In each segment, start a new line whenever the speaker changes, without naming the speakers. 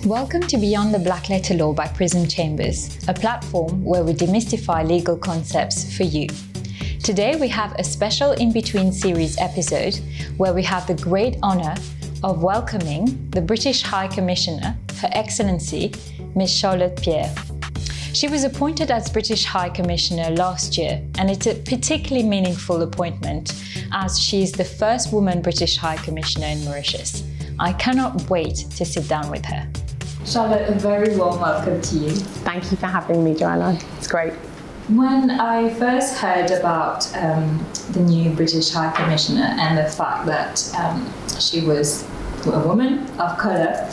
Welcome to Beyond the Black Letter Law by Prism Chambers, a platform where we demystify legal concepts for you. Today we have a special in-between series episode where we have the great honour of welcoming the British High Commissioner, Her Excellency, Ms. Charlotte Pierre. She was appointed as British High Commissioner last year, and it's a particularly meaningful appointment as she is the first woman British High Commissioner in Mauritius. I cannot wait to sit down with her. Charlotte, a very warm welcome to you.
Thank you for having me, Joanna. It's great.
When I first heard about the new British High Commissioner and the fact that she was a woman of colour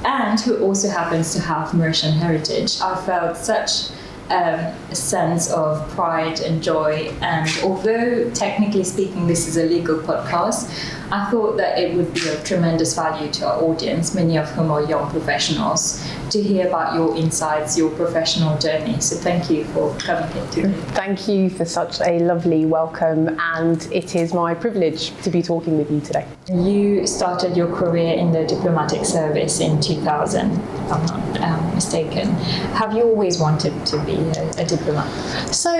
and who also happens to have Mauritian heritage, I felt such a sense of pride and joy. And although technically speaking this is a legal podcast, I thought that it would be of tremendous value to our audience, many of whom are young professionals, to hear about your insights, your professional journey. So thank you for coming here today.
Thank you for such a lovely welcome, and it is my privilege to be talking with you today.
You started your career in the diplomatic service in 2000, if I'm not mistaken. Have you always wanted to be a diplomat?
So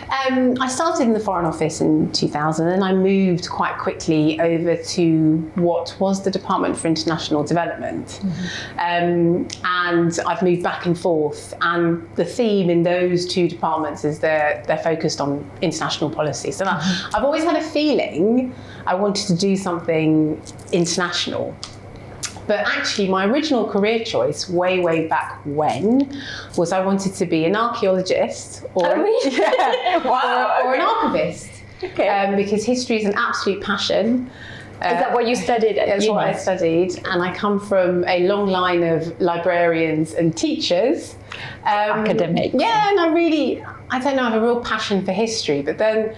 I started in the Foreign Office in 2000, and I moved quite quickly over to what was the Department for International Development. Mm-hmm. And I've moved back and forth, and the theme in those two departments is they're focused on international policy. So that, I've always had a feeling I wanted to do something international. But actually my original career choice way back when was I wanted to be an archaeologist or, wow. or an archivist. Okay. Because history is an absolute passion.
Is that what you studied at
That's
uni?
what I studied, and I come from a long line of librarians and teachers.
Academic.
Yeah, and I don't know, I have a real passion for history, but then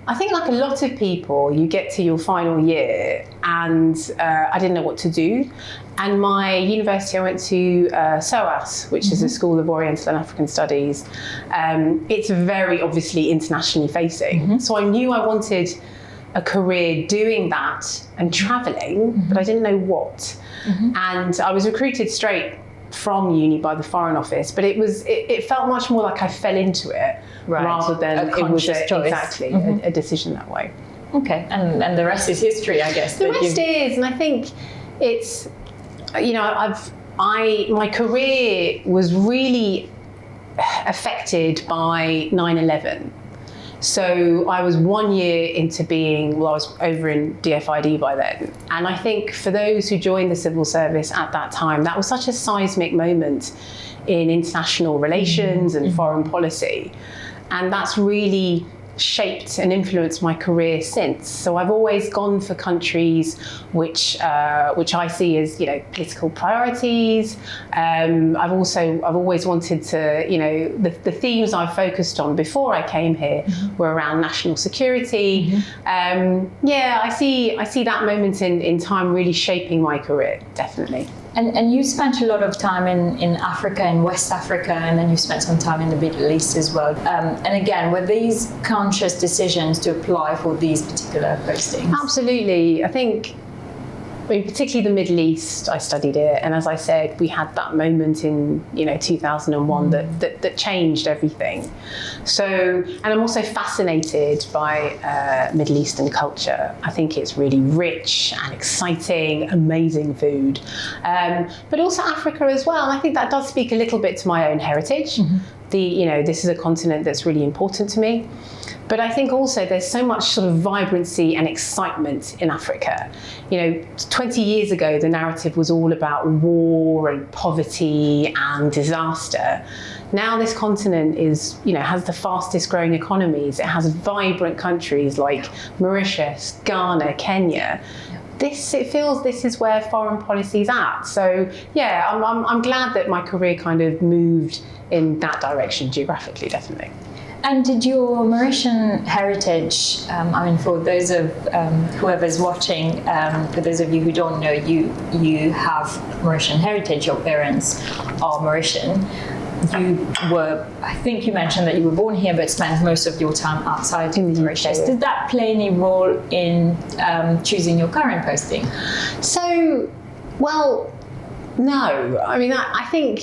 I think like a lot of people, you get to your final year and I didn't know what to do. And my university, I went to SOAS, which is a School of Oriental and African Studies. It's very obviously internationally facing. So I knew I wanted a career doing that and traveling, but I didn't know what. And I was recruited straight from uni by the Foreign Office, but it felt much more like I fell into it rather than it was a decision that way.
Okay, and the rest is history, I guess.
The rest is, and I think it's, you know, my career was really affected by 9/11. So I was 1 year into I was over in DFID by then. And I think for those who joined the civil service at that time, that was such a seismic moment in international relations and foreign policy. And that's really shaped and influenced my career since. So I've always gone for countries which I see as, you know, political priorities. I've always wanted to, you know, the themes I've focused on before I came here were around national security. I see that moment in time really shaping my career, definitely.
And you spent a lot of time in Africa, in West Africa, and then you spent some time in the Middle East as well. And again, were these conscious decisions to apply for these particular postings?
Absolutely. I mean, particularly the Middle East, I studied it, and as I said, we had that moment in 2001 that changed everything. So, and I'm also fascinated by Middle Eastern culture. I think it's really rich and exciting, amazing food, but also Africa as well. And I think that does speak a little bit to my own heritage. This is a continent that's really important to me. But I think also there's so much sort of vibrancy and excitement in Africa. 20 years ago, the narrative was all about war and poverty and disaster. Now this continent has the fastest growing economies. It has vibrant countries like Mauritius, Ghana, Kenya. It feels this is where foreign policy's at. So yeah, I'm glad that my career kind of moved in that direction geographically, definitely.
And did your Mauritian heritage, for those of whoever's watching, for those of you who don't know, you have Mauritian heritage, your parents are Mauritian. I think you mentioned that you were born here but spent most of your time outside in Mauritius. Did that play any role in choosing your current posting?
So, well, No, I mean, I think,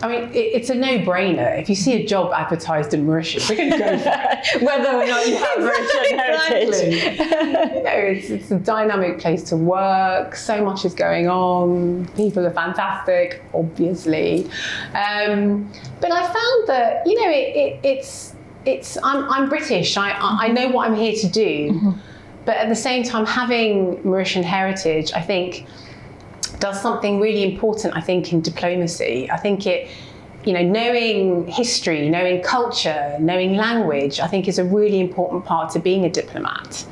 it's a no-brainer. If you see a job advertised in Mauritius, we're going to go for it.
Whether or not you have Mauritian heritage.
It's a dynamic place to work. So much is going on. People are fantastic, obviously. But I found that, I'm British. I know what I'm here to do. Mm-hmm. But at the same time, having Mauritian heritage, I think, does something really important, I think, in diplomacy. I think knowing history, knowing culture, knowing language, I think is a really important part to being a diplomat.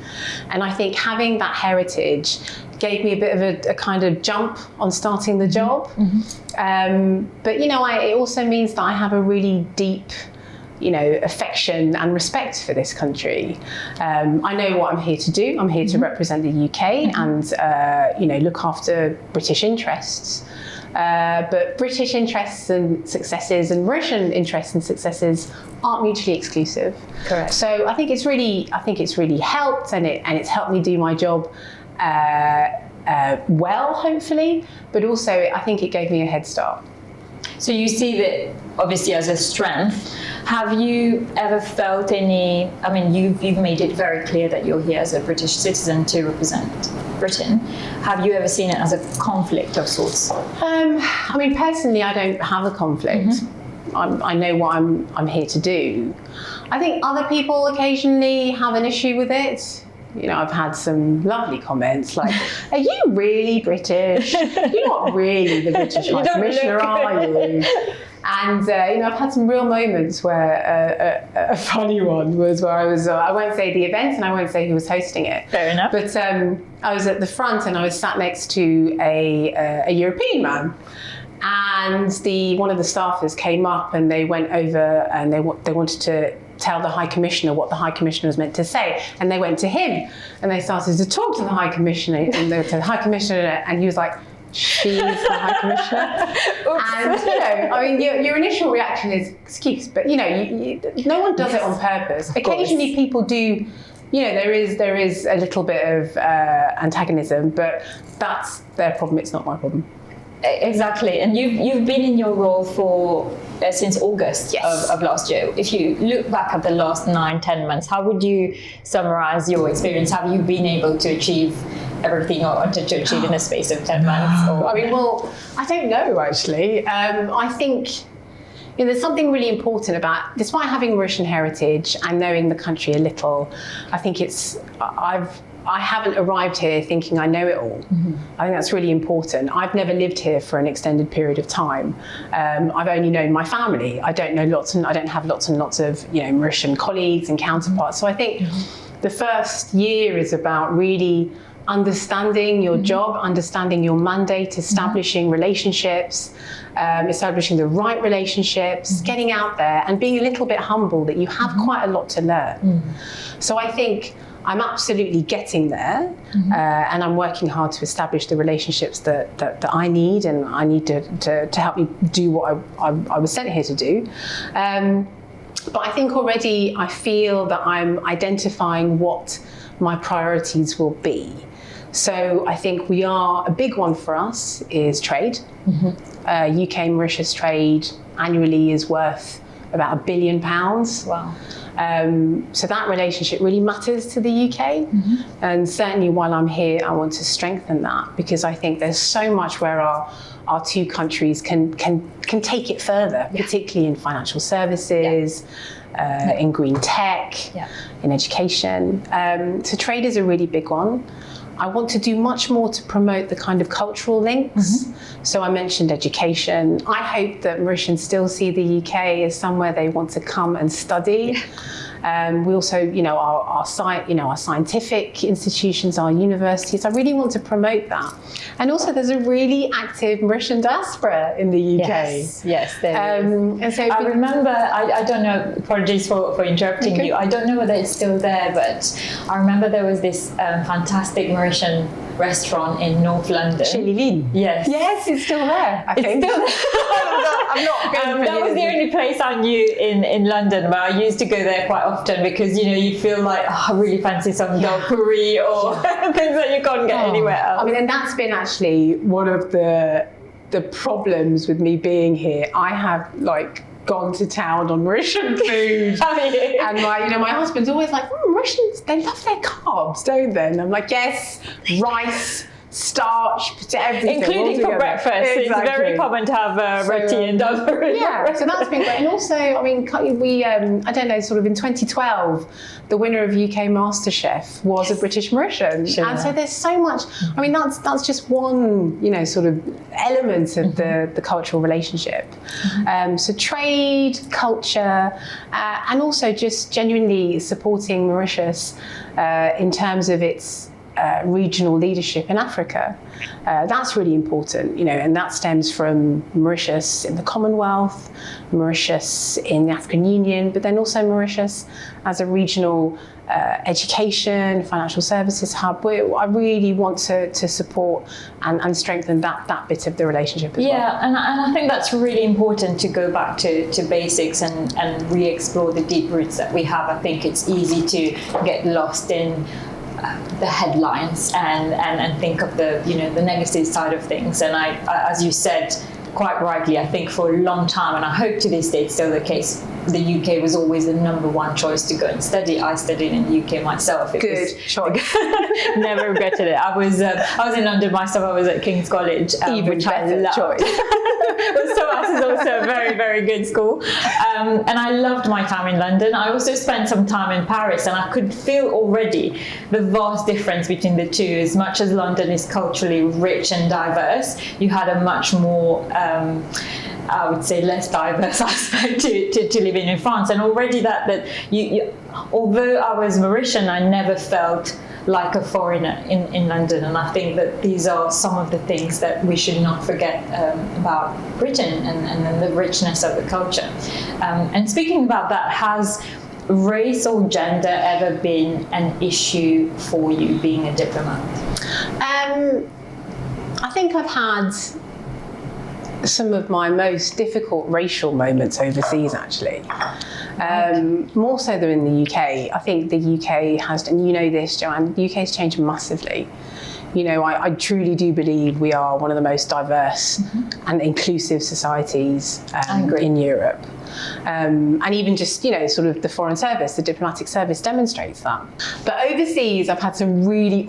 And I think having that heritage gave me a bit of a kind of jump on starting the job. Mm-hmm. But, it also means that I have a really deep affection and respect for this country. I know what I'm here to do. I'm here to represent the UK and, look after British interests. But British interests and successes and Mauritian interests and successes aren't mutually exclusive.
Correct.
So I think it's really helped, and it's helped me do my job well, hopefully. But also, I think it gave me a head start.
So you see that obviously as a strength. Have you ever felt any, you've made it very clear that you're here as a British citizen to represent Britain. Have you ever seen it as a conflict of sorts?
Personally, I don't have a conflict. Mm-hmm. I know what I'm here to do. I think other people occasionally have an issue with it. I've had some lovely comments like, "Are you really British? You're not really the British High Commissioner, are you?" And I've had some real moments where a funny one was where I won't say the event and I won't say who was hosting it.
Fair enough.
But I was at the front and I was sat next to a European man. And one of the staffers came up and they went over and they wanted to tell the High Commissioner what the High Commissioner was meant to say. And they went to him and they started to talk to the High Commissioner and they went to the High Commissioner and he was like, "She's the High Commissioner." And, your initial reaction is, excuse, but, no one does it on purpose. Occasionally people do, there is a little bit of antagonism, but that's their problem, it's not my problem.
Exactly, and you've been in your role for since August
yes.
of last year. If you look back at the last 9-10 months, how would you summarize your experience? Have you been able to achieve everything you wanted to achieve in a space of 10 months? Or?
I don't know actually. I think there's something really important about, despite having Mauritian heritage and knowing the country a little, I think I haven't arrived here thinking I know it all. Mm-hmm. I think that's really important. I've never lived here for an extended period of time. I've only known my family. I don't have lots and lots of Mauritian colleagues and counterparts. So I think the first year is about really understanding your job, understanding your mandate, establishing relationships, establishing the right relationships, getting out there and being a little bit humble that you have quite a lot to learn. So I think I'm absolutely getting there, and I'm working hard to establish the relationships that I need, and I need to help me do what I was sent here to do. But I think already I feel that I'm identifying what my priorities will be. So I think a big one for us is trade. UK Mauritius trade annually is worth about £1 billion.
Wow.
So that relationship really matters to the UK. And certainly while I'm here, I want to strengthen that because I think there's so much where our two countries can take it further, particularly in financial services, in green tech, in education. So trade is a really big one. I want to do much more to promote the kind of cultural links. So I mentioned education. I hope that Mauritians still see the UK as somewhere they want to come and study. We also, our scientific institutions, our universities, I really want to promote that. And also there's a really active Mauritian diaspora in the UK.
Yes, there is.
And so
I remember, I don't know, apologies for interrupting you. I don't know whether it's still there, but I remember there was this fantastic Mauritian restaurant in North London.
Chililin.
Yes.
Yes, it's still there, I think.
Still there.
I'm not going
that was the only place I knew in London where I used to go there quite often because, you feel like, I really fancy some dal curry or things that you can't get anywhere else.
And that's been actually one of the the problems with me being here. I have like gone to town on Mauritian food. And my husband's always like, Mauritians, they love their carbs, don't they? And I'm like, yes, rice, starch, everything.
Including for breakfast. Exactly. It's very common to have roti and dal.
Yeah, so that's been great. And also, I mean, we, I don't know, sort of in 2012, the winner of UK MasterChef was a British Mauritian. Sure. And so there's so much, I mean, that's just one, sort of element of the cultural relationship. So trade, culture, and also just genuinely supporting Mauritius in terms of its regional leadership in Africa. That's really important, and that stems from Mauritius in the Commonwealth, Mauritius in the African Union, but then also Mauritius as a regional education, financial services hub. I really want to support and strengthen that bit of the relationship as well.
Yeah, and I think that's really important to go back to basics and re-explore the deep roots that we have. I think it's easy to get lost in the headlines and think of the the negative side of things. And I, as you said quite rightly, I think for a long time, and I hope to this day it's still the case, the UK was always the number one choice to go and study. I studied in the UK myself.
Good choice.
Never regretted it. I was in London myself. I was at King's College, which I loved.
Choice.
SOAS is also a very, very good school. And I loved my time in London. I also spent some time in Paris, and I could feel already the vast difference between the two. As much as London is culturally rich and diverse, you had a much more I would say less diverse aspect to living in France. And already that you although I was Mauritian, I never felt like a foreigner in London. And I think that these are some of the things that we should not forget about Britain and the richness of the culture. And speaking about that, has race or gender ever been an issue for you being a diplomat?
I think I've had some of my most difficult racial moments overseas, actually. More so than in the UK. I think the UK has, and you know this, Joanne, the UK has changed massively. I truly do believe we are one of the most diverse and inclusive societies in Europe. And even just, sort of the foreign service, the diplomatic service demonstrates that. But overseas, I've had some really,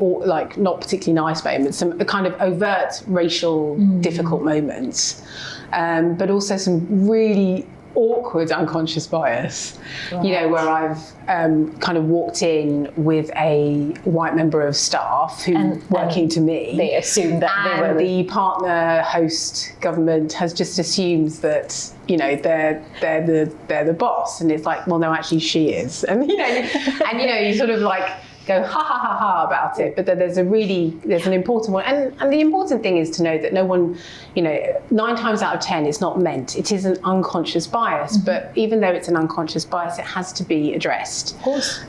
not particularly nice moments, some kind of overt racial difficult moments, but also some really awkward unconscious bias, where I've kind of walked in with a white member of staff who working to me.
They assume that they were
the partner host government has just assumed that they're the boss, and it's like, well, no, actually she is, and you sort of like go ha ha ha ha about it, but there's an important one, and the important thing is to know that no one, 9 times out of 10 it's not meant. It is an unconscious bias, but even though it's an unconscious bias, it has to be addressed.
Of course.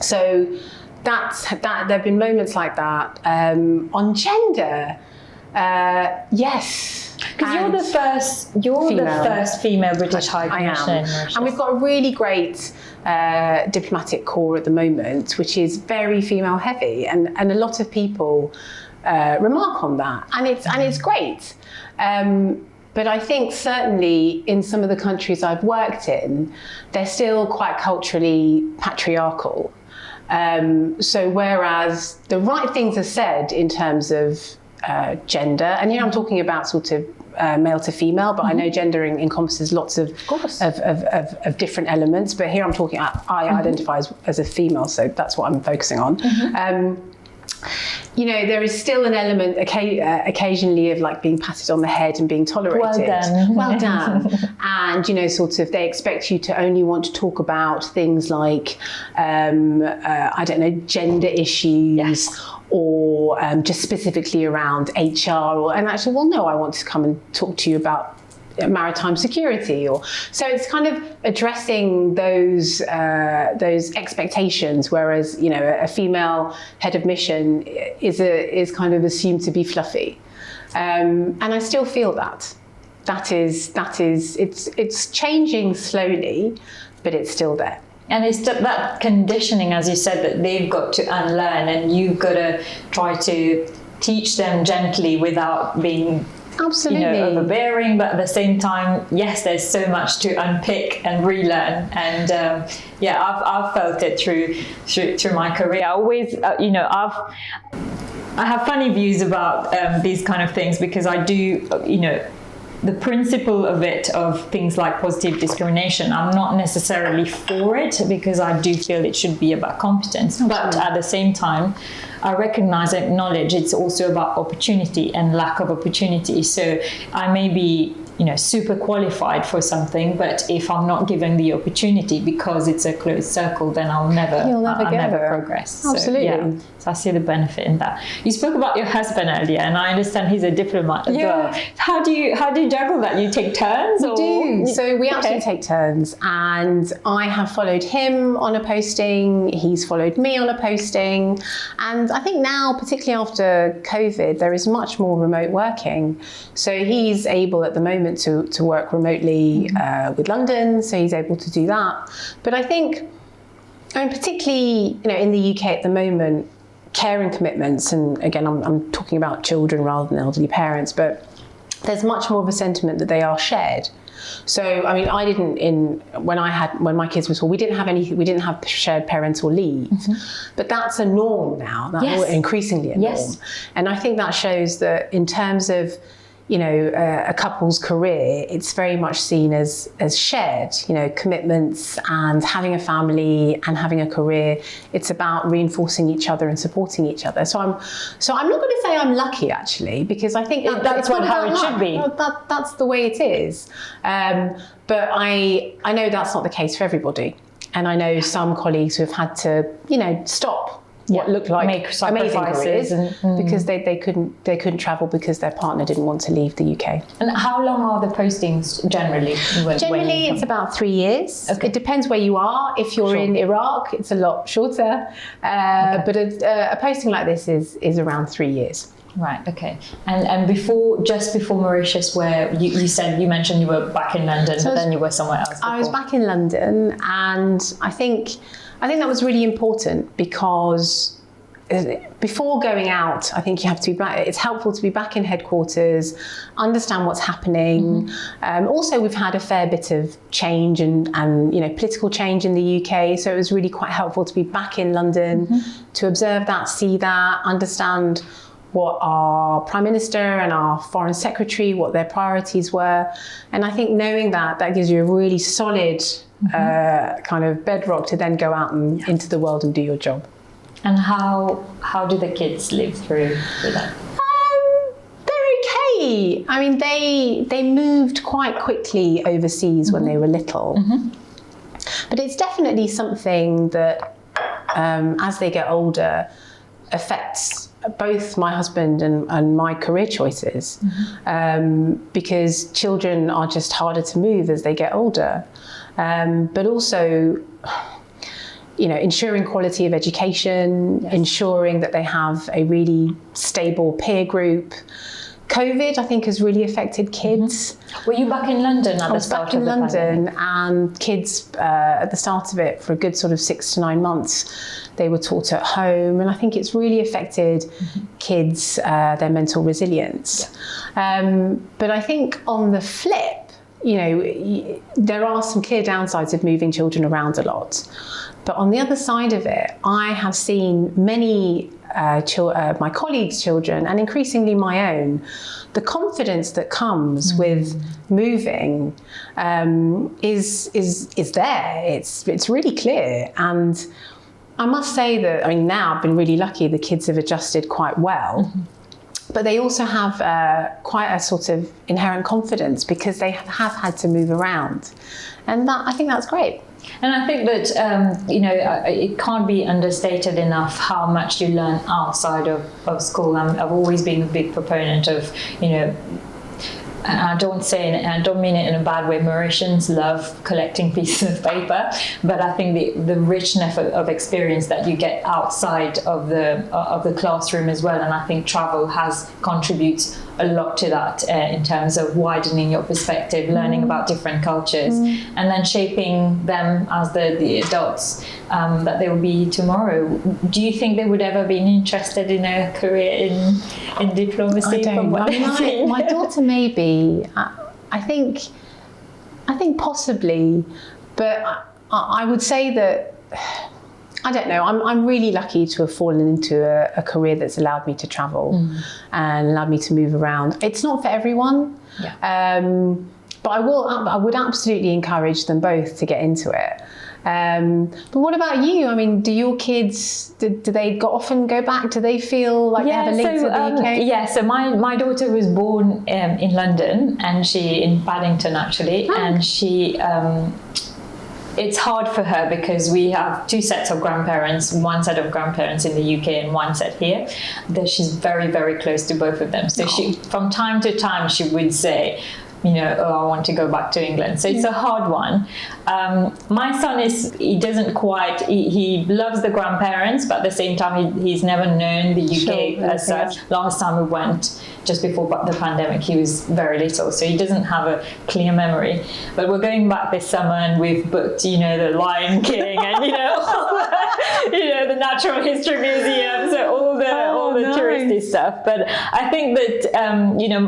So that there have been moments like that. On gender, yes.
Because you're the first female British High Commissioner in Mauritius.
And we've got a really great diplomatic corps at the moment, which is very female heavy, and a lot of people remark on that, and it's great. But I think certainly in some of the countries I've worked in, they're still quite culturally patriarchal. So whereas the right things are said in terms of gender, and I'm talking about sort of male to female, but I know gender encompasses lots of different elements. But here I'm talking, I identify as a female, so that's what I'm focusing on. There is still an element occasionally of like being patted on the head and being tolerated. Well done. And sort of they expect you to only want to talk about things like I don't know, gender issues, or just specifically around HR, and actually, well, no, I want to come and talk to you about maritime security, so it's kind of addressing those expectations, whereas a female head of mission is kind of assumed to be fluffy, and I still feel that it's changing slowly, but it's still there.
And it's that conditioning, as you said, that they've got to unlearn, and you've got to try to teach them gently without being
Absolutely.
Overbearing, but at the same time, yes, there's so much to unpick and relearn. And I've felt it through my career. I always, I have funny views about these kind of things, because I do, the principle of it, of things like positive discrimination, I'm not necessarily for it, because I do feel it should be about competence. But at the same time, I recognize and acknowledge it's also about opportunity and lack of opportunity. So I may be, super qualified for something, but if I'm not given the opportunity because it's a closed circle, then I'll never progress.
Absolutely.
So I see the benefit in that. You spoke about your husband earlier, and I understand he's a diplomat as well. How do you juggle that? You take turns?
We do. So we actually take turns, and I have followed him on a posting. He's followed me on a posting, and I think now, particularly after COVID, there is much more remote working. So he's able at the moment to work remotely with London, so he's able to do that. But I think, particularly in the UK at the moment, caring commitments, and again I'm talking about children rather than elderly parents, but there's much more of a sentiment that they are shared. So I didn't when my kids were small, we didn't have shared parental leave, but that's a norm now. That's increasingly a norm, and I think that shows that in terms of a couple's career, it's very much seen as shared, commitments, and having a family and having a career. It's about reinforcing each other and supporting each other. So I'm not going to say I'm lucky, actually, because I think
that's how it should be.
That's the way it is. But I know that's not the case for everybody. And I know some colleagues who have had to, stop what looked like
make sacrifices
because they couldn't travel because their partner didn't want to leave the UK.
And how long are the postings generally?
Generally, it's about 3 years. Okay. It depends where you are. If you're in Iraq, it's a lot shorter. But a posting like this is around 3 years.
Right. Okay. And just before Mauritius, where you mentioned you were back in London, but then you were somewhere else before.
I was back in London, and I think that was really important, because before going out, I think you have to be back. It's helpful to be back in headquarters, understand what's happening. Also, we've had a fair bit of change and political change in the UK, so it was really quite helpful to be back in London to observe that, see that, understand what our Prime Minister and our Foreign Secretary, what their priorities were. And I think knowing that gives you a really solid kind of bedrock to then go out and into the world and do your job.
And how do the kids live through that?
They're okay. They moved quite quickly overseas when they were little. But it's definitely something that, as they get older, affects both my husband and my career choices, because children are just harder to move as they get older. But also, ensuring quality of education, ensuring that they have a really stable peer group. COVID, I think, has really affected kids.
Were you back in London at the start of the pandemic?
I was back in London, and kids, at the start of it, for a good sort of 6 to 9 months, they were taught at home, and I think it's really affected kids, their mental resilience. But I think on the flip, there are some clear downsides of moving children around a lot. But on the other side of it, I have seen many my colleagues' children, and increasingly my own, the confidence that comes with moving is there. It's really clear. And I must say that, now I've been really lucky, the kids have adjusted quite well. But they also have quite a sort of inherent confidence, because they have had to move around. And I think that's great.
And I think that, it can't be understated enough how much you learn outside of school. I've always been a big proponent of, and I don't mean it in a bad way, Mauritians love collecting pieces of paper, but I think the richness of experience that you get outside of the classroom as well, and I think travel contributes a lot to that in terms of widening your perspective, learning about different cultures, and then shaping them as the adults that they will be tomorrow. Do you think they would ever be interested in a career in diplomacy?
I don't. My daughter maybe. I think possibly, but I would say that. I don't know. I'm really lucky to have fallen into a career that's allowed me to travel and allowed me to move around. It's not for everyone, but I would absolutely encourage them both to get into it. But what about you? I mean, do your kids, do they often go back? Do they feel like they have a link to the UK?
Yeah, so my daughter was born in London, and in Paddington actually, and she... it's hard for her because we have two sets of grandparents, one set of grandparents in the UK and one set here. She's very, very close to both of them. So she, from time to time, she would say, I want to go back to England. So it's a hard one. My son he loves the grandparents, but at the same time, he's never known the UK as such. Last time we went, just before the pandemic, he was very little, so he doesn't have a clear memory. But we're going back this summer, and we've booked, the Lion King, and the Natural History Museum, so all the touristy stuff. But I think that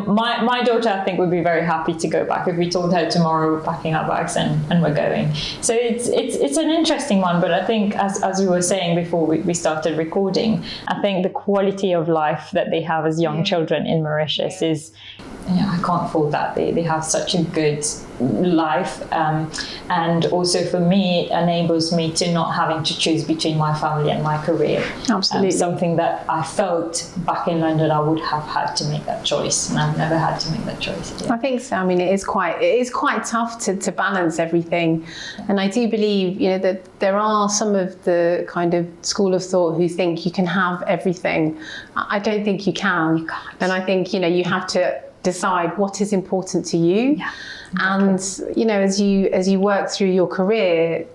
my daughter, I think, would be very happy to go back. If we told her tomorrow we're packing our bags and we're going. So it's an interesting one. But I think, as we were saying before we started recording, I think the quality of life that they have as young children in Mauritius is, I can't fault that. They have such a good life, and also for me, it enables me to not having to choose between my family and my career.
Absolutely.
Something that I felt back in London I would have had to make that choice, and I've never had to make that choice.
I think so. I mean, it is quite tough to balance everything, and I do believe that there are some of the kind of school of thought who think you can have everything. I don't think you can. You can't. And I think you have to decide what is important to you. Yeah. And as you work through your career,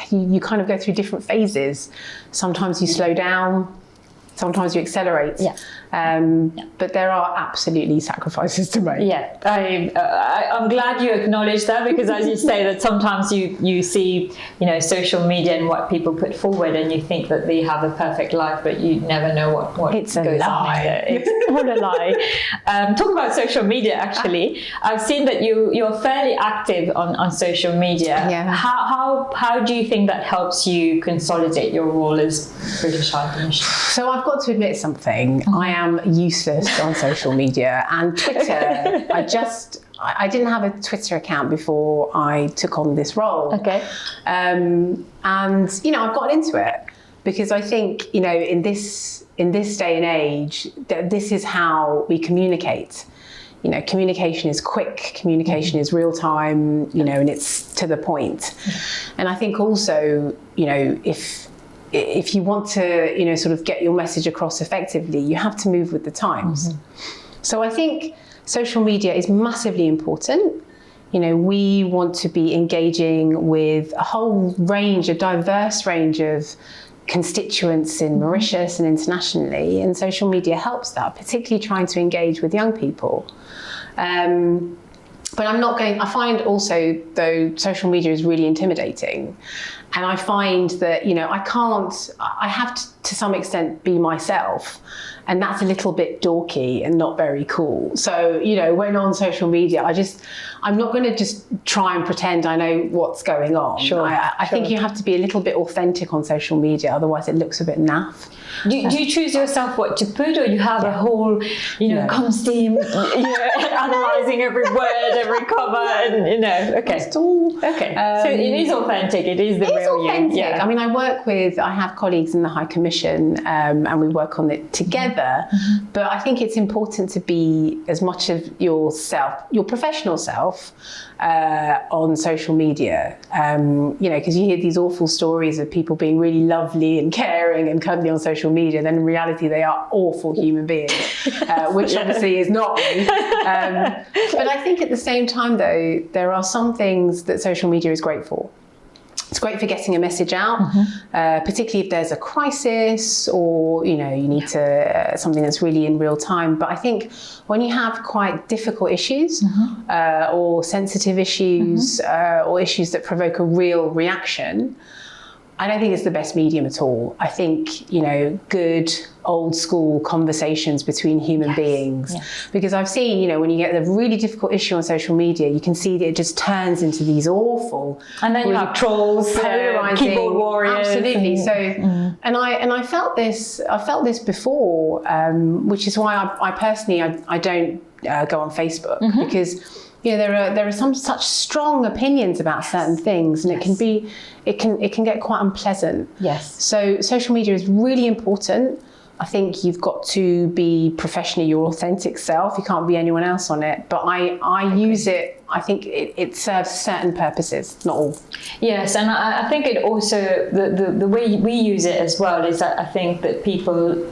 you kind of go through different phases. Sometimes you slow down, sometimes you accelerate. Yeah. But there are absolutely sacrifices to make.
Yeah, I'm glad you acknowledge that, because as you say, that sometimes you see social media and what people put forward, and you think that they have a perfect life, but you never know what
it's
goes on in there. It's all a lie. Talk about social media. Actually, I've seen that you're fairly active on social media.
Yeah.
How do you think that helps you consolidate your role as British High Commissioner?
So I've got to admit something. I am useless on social media, and Twitter. I didn't have a Twitter account before I took on this role.
Okay.
And I've gotten into it because I think in this day and age, this is how we communicate. Communication is quick, communication is real time, and it's to the point. And I think also, if you want to, sort of get your message across effectively, you have to move with the times. So I think social media is massively important. We want to be engaging with a diverse range of constituents in Mauritius and internationally, and social media helps that, particularly trying to engage with young people. But I find also, though, social media is really intimidating. And I find that, I have to some extent be myself. And that's a little bit dorky and not very cool. So, when on social media, I'm not going to just try and pretend I know what's going on.
Sure.
I think you have to be a little bit authentic on social media, otherwise it looks a bit naff.
Do you choose yourself what to put, or you have a whole, comms team, analysing every word, every comma, and okay. Okay. So it is authentic. It is the real
authentic.
you. Yeah.
I mean, I have colleagues in the High Commission, and we work on it together. But I think it's important to be as much of yourself, your professional self, on social media. Because you hear these awful stories of people being really lovely and caring and cuddly on social media, then in reality they are awful human beings, which obviously is not me. But I think at the same time, though, there are some things that social media is great for. It's great for getting a message out, particularly if there's a crisis or, you need to, something that's really in real time. But I think when you have quite difficult issues or sensitive issues or issues that provoke a real reaction, I don't think it's the best medium at all. I think, good old school conversations between human beings. Because I've seen, when you get a really difficult issue on social media, you can see that it just turns into these awful.
And then you have trolls,
polarizing,
keyboard warriors.
Absolutely. So, and I felt this before, which is why I personally, I don't go on Facebook because there are some such strong opinions about certain things, and it can get quite unpleasant. So social media is really important. I think you've got to be professionally your authentic self. You can't be anyone else on it. But I use it. I think it serves certain purposes, not all.
Yes, and I think it also the way we use it as well is that I think that people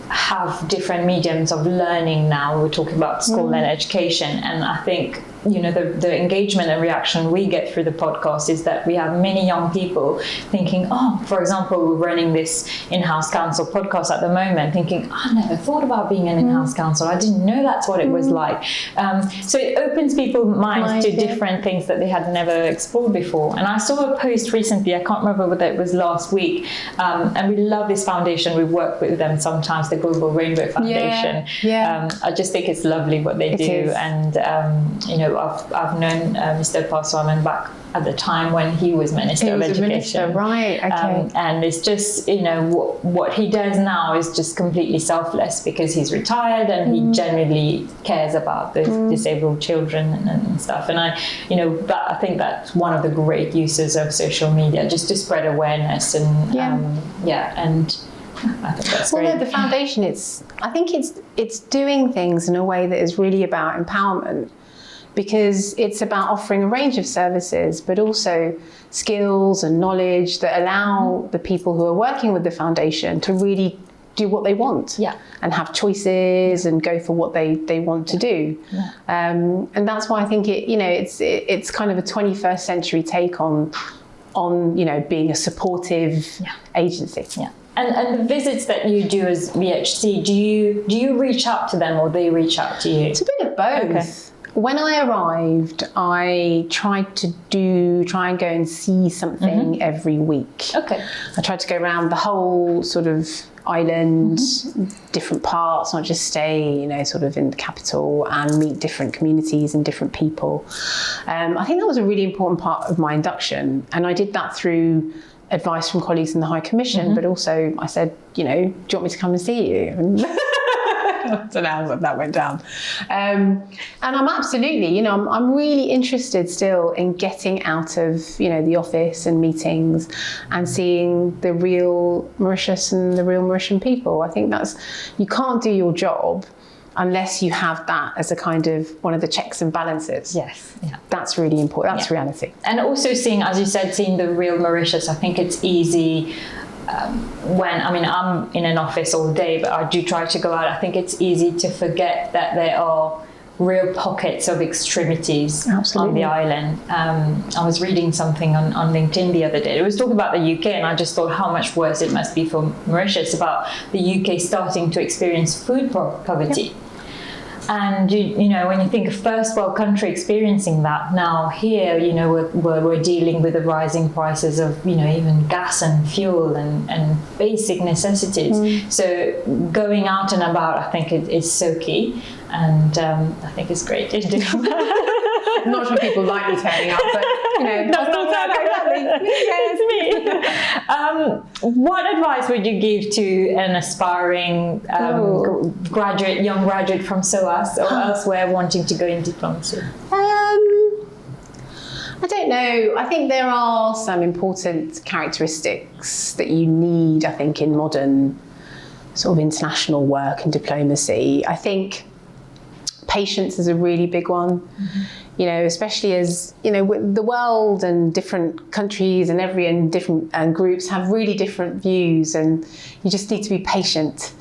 have different mediums of learning now. We're talking about school and education, and I think the engagement and reaction we get through the podcast is that we have many young people thinking, for example, we're running this in-house counsel podcast at the moment, thinking, I never thought about being an in-house counsel. I didn't know that's what it was like. So it opens people's minds to different things that they had never explored before. And I saw a post recently, I can't remember whether it was last week, and we love this foundation. We've worked with them sometimes, the Global Rainbow Foundation. I just think it's lovely what they do. And I've known Mr. Paswaman back at the time when he was Minister of Education.
Right, okay.
And it's just, what he does now is just completely selfless because he's retired and he genuinely cares about the disabled children and stuff. And I think that's one of the great uses of social media, just to spread awareness and I think that's great.
No, the foundation, I think it's doing things in a way that is really about empowerment, because it's about offering a range of services, but also skills and knowledge that allow the people who are working with the foundation to really do what they want and have choices and go for what they want to do. And that's why I think it's kind of a 21st century take on being a supportive agency.
And the visits that you do as VHC, do you reach out to them or they reach out to you?
It's a bit of both. Okay. When I arrived, I tried to try and go and see something every week.
Okay.
I tried to go around the whole sort of island, different parts, not just stay, sort of in the capital, and meet different communities and different people. I think that was a really important part of my induction, and I did that through advice from colleagues in the High Commission, but also I said, do you want me to come and see you? I don't know how that went down. And I'm absolutely, I'm really interested still in getting out of, the office and meetings and seeing the real Mauritius and the real Mauritian people. I think you can't do your job unless you have that as a kind of one of the checks and balances. That's really important. That's reality.
And also seeing the real Mauritius, I think it's easy I'm in an office all day, but I do try to go out. I think it's easy to forget that there are real pockets of extremities on the island. I was reading something on LinkedIn the other day. It was talking about the UK, and I just thought how much worse it must be for Mauritius, about the UK starting to experience food poverty. And when you think of first world country experiencing that, now here we're dealing with the rising prices of even gas and fuel and basic necessities. So going out and about, I think is so key, and I think it's great to do.
I'm not sure people like me turning up, but
it's me. What advice would you give to an aspiring young graduate from SOAS or elsewhere wanting to go in diplomacy?
I don't know. I think there are some important characteristics that you need, I think, in modern sort of international work and diplomacy. I think patience is a really big one. Especially as, the world and different countries and different groups have really different views, and you just need to be patient.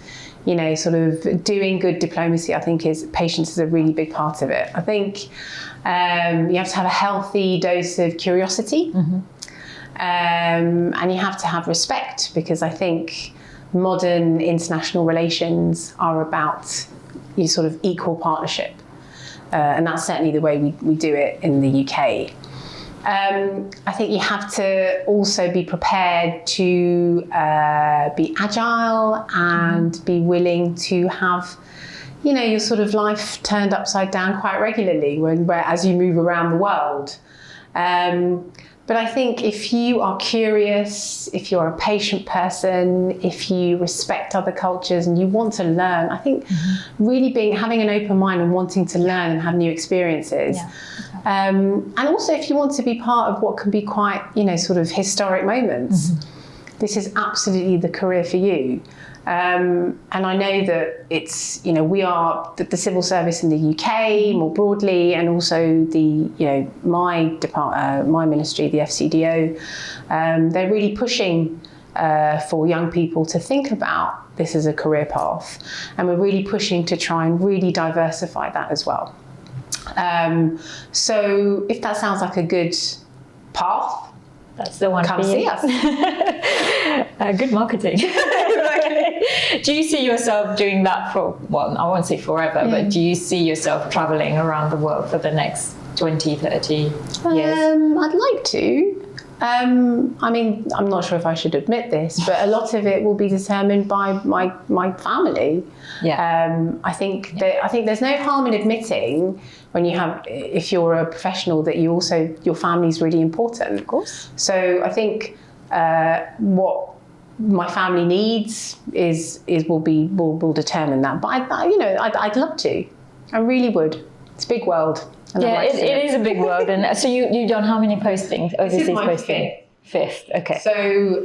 Sort of doing good diplomacy, I think patience is a really big part of it. I think you have to have a healthy dose of curiosity. And you have to have respect, because I think modern international relations are about sort of equal partnership. And that's certainly the way we do it in the UK. I think you have to also be prepared to be agile and be willing to have, your sort of life turned upside down quite regularly as you move around the world. But I think if you are curious, if you're a patient person, if you respect other cultures and you want to learn, I think really having an open mind and wanting to learn and have new experiences. Yeah. And also if you want to be part of what can be quite, sort of historic moments, this is absolutely the career for you. And I know that it's, we are the civil service in the UK more broadly, and also the, my ministry, the FCDO, they're really pushing for young people to think about this as a career path. And we're really pushing to try and really diversify that as well. So if that sounds like a good path,
that's the one.
Come see us.
Good marketing. Do you see yourself doing that for, well, I won't say forever, but do you see yourself traveling around the world for the next 20, 30 years?
I'd like to. I mean, I'm not sure if I should admit this, but a lot of it will be determined by my family. Yeah. I think there's no harm in admitting if you're a professional, that your family is really important. Of course. So I think what my family needs will determine that. But I'd love to. I really would. It's a big world.
Yeah, it is a big world. And so you've done how many postings? Overseas postings? Fifth. Okay.
So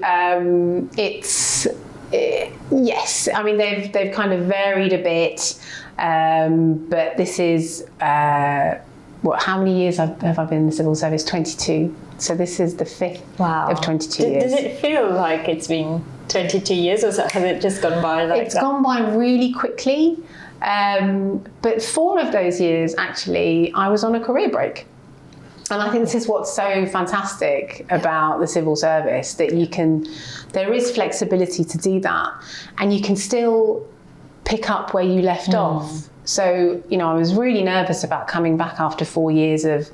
yes. I mean, they've kind of varied a bit, but this is how many years have I been in the civil service? 22. So this is the fifth of 22 years.
Does it feel like it's been 22 years, or has it just gone by like
It's gone by really quickly. But 4 of those years, actually, I was on a career break. And I think this is what's so fantastic about the civil service, that there is flexibility to do that, and you can still pick up where you left off. So, I was really nervous about coming back after 4 years of,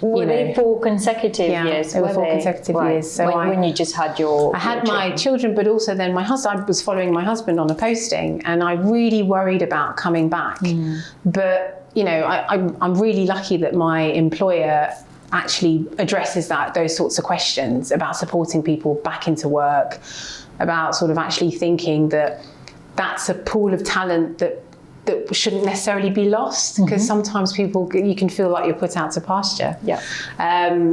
Were they 4 consecutive years?
They were 4 consecutive years. So
when you just had your...
I had my children, but also then I was following my husband on a posting, and I really worried about coming back. But, I'm really lucky that my employer actually addresses those sorts of questions about supporting people back into work, about sort of actually thinking that that's a pool of talent that shouldn't necessarily be lost, because sometimes you can feel like you're put out to pasture. Yeah.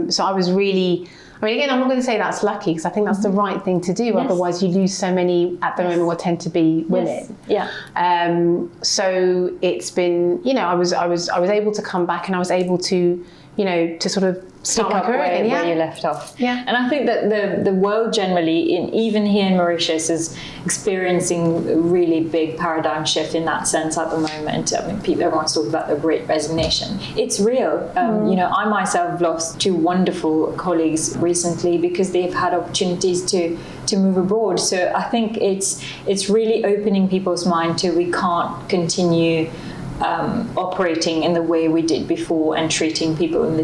So I was really, again, I'm not going to say that's lucky, because I think that's the right thing to do. Yes. Otherwise you lose so many at the moment what tend to be women. Yes. Yeah. So it's been, I was able to come back, and I was able to, to sort of start my career again,
where you left off. Yeah. And I think that the world generally, even here in Mauritius, is experiencing a really big paradigm shift in that sense at the moment. I mean, everyone's talking about the Great Resignation. It's real. I myself have lost 2 wonderful colleagues recently because they've had opportunities to move abroad. So I think it's really opening people's mind to, we can't continue operating in the way we did before, and treating people in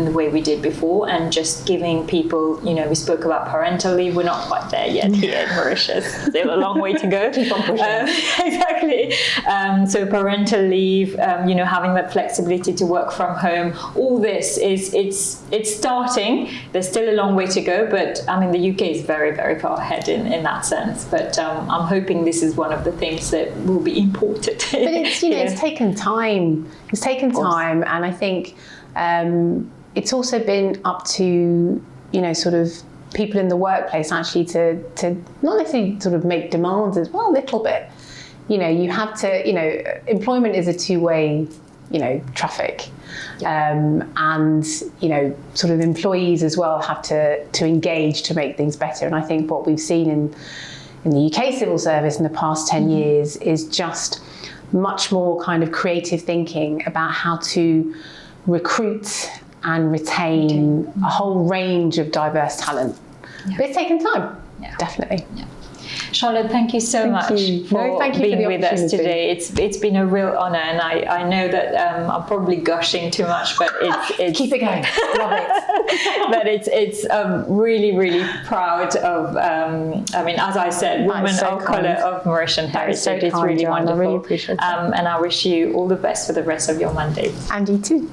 the way we did before, and just giving people, we spoke about parental leave. We're not quite there yet here in Mauritius. Still a long way to go.
Keep on pushing.
Exactly. So parental leave, having that flexibility to work from home, all this it's starting. There's still a long way to go, but the UK is very, very far ahead in that sense. But I'm hoping this is one of the things that will be imported.
But it's, it's taken time. It's taken time, and I think it's also been up to sort of people in the workplace actually to not necessarily sort of make demands as well, a little bit. You have to, employment is a two-way traffic, and sort of employees as well have to engage to make things better. And I think what we've seen in the UK civil service in the past 10 years is just much more kind of creative thinking about how to recruit and retain a whole range of diverse talent. But it's taken time, definitely.
Yeah. Charlotte, thank you so much for being with us today. It's been a real honour, and I know that I'm probably gushing too much, but it's
keep it going. Love it.
But it's really proud of. I mean, as I said, women of colour of Mauritian heritage. It's really wonderful.
I really appreciate it.
And I wish you all the best for the rest of your mandate.
And you too.